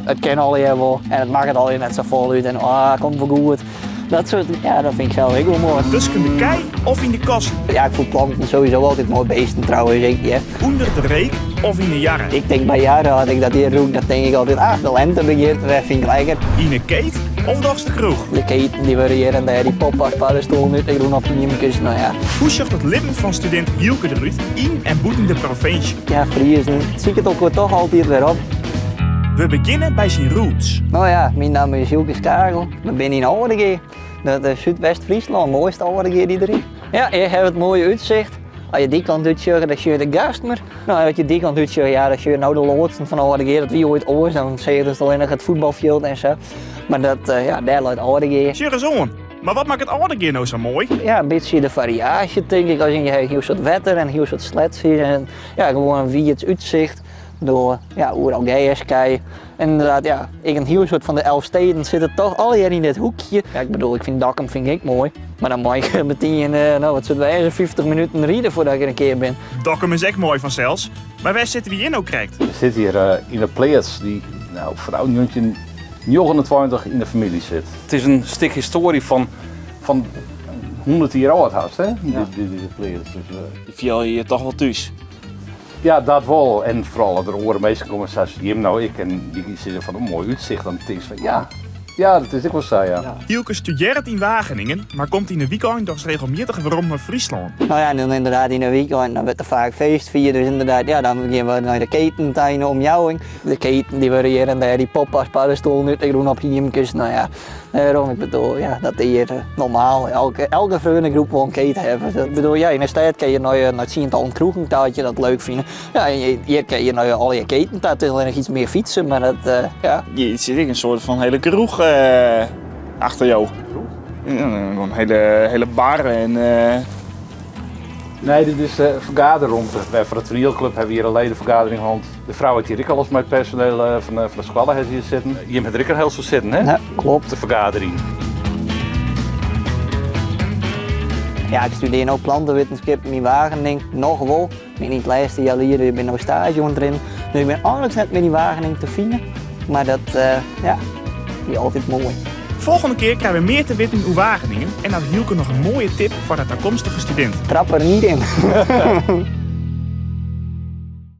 het kan al wel en het maakt het al net zo vol uit en komt wel goed. Dat soort, ja, dat vind ik zelf ook wel mooi. Tussen de kei of in de kast? Ja, ik vind planten sowieso altijd mooi beesten trouwens. Onder de reek of in de jarre? Ik denk bij jaren had ik dat hier roek, dat denk ik altijd, de lente begint, dat vind ik lekker. In de keet of dags de kroeg? De keten die worden hier en daar, die poppas, paddenstoel, nu tegen op de niemkes, nou ja. Hoe zag het leven van student Hielke eruit in en buiten de provincie? Ja, vriezen, zie ik het ook weer toch altijd weer op. We beginnen bij zijn roots. Nou ja, mijn naam is Hielke Skagel, ik ben in Oudegeer. Dat is Zuidwest-Friesland, mooiste Oudegeer die er is. Ja, hier hebben we het mooie uitzicht. Als je die kant uitzien, dan zie je de Gastmer. Nou, als je die kant uitzien, ja, dan zie je nou de loodsen van Oudegeer. Dat wie ooit oors, dan zie je dus alleen nog het voetbalveld en zo. Maar dat, ja, daar luidt Oudegeer. Zeg eens on, maar wat maakt het Oudegeer nou zo mooi? Ja, een beetje de variatie denk ik. Als je heel soort wetter en heel soort sled ziet. En ja, gewoon wie het uitzicht. Door ja, Oeralgeers kei. En inderdaad, ja, ik een heel soort van de 11 steden zitten toch al hier in dit hoekje. Ja, ik bedoel, ik vind Dokkum vind ik mooi. Maar dan mag ik meteen, nou wat zullen wij 50 minuten rijden voordat ik er een keer ben. Dokkum is echt mooi vanzelfs. Maar waar zitten we hier nou krijgt? We zitten hier in een plaats die, nou, vooral nu 29 in de familie zit. Het is een stuk historie van 100 jaar oud haast, hè? Ja. Deze plaats. Dus, Die viel je toch wel thuis? ja, dat wel. En vooral de oren meestal komen zoals Jim nou ik en die zitten van een mooi uitzicht. Dan denk je van ja, dat is ook wel zo, ja. Hielke studeert in Wageningen, maar komt in de weekend dus regelmatig weer om naar Friesland. Nou ja, en dan inderdaad in de weekend, dan wordt er vaak feest vieren. Dus inderdaad, ja, dan gaan we naar de ketentuinen omjouwing. De keten die worden hier en daar, die poppas, paddenstoel, nu tegen op hiemkes. Nou ja, daarom, ik bedoel, ja, dat hier normaal, elke vriendengroep wil een keten hebben. Ik bedoel, ja, in de stad kan je naar het tiental kroegen dat je dat leuk vinden. Ja, en hier kan je naar al je keten, dat is alleen nog iets meer fietsen, maar dat, ja. Je zit in een soort van hele kroeg achter jou. Ja, een hele bar en... Nee, dit is de vergaderruimte. Wij van de toneelclub hebben hier een ledenvergadering gehad. De vrouw heeft hier ook al eens met het personeel van de school hier zitten. Je hebt er ook heel veel zitten, hè? Ja, klopt. De vergadering. Ja, ik studeer ook plantenwetenschap in Wageningen, nog wel. Ik ben niet het laatste jaar hier, ik ben nog stage erin. Dus ik ben eigenlijk net met die Wageningen te vinden. Maar dat, ja, is altijd mooi. Volgende keer krijgen we meer te weten over Wageningen en had Hielke nog een mooie tip voor de toekomstige student. Trap er niet in.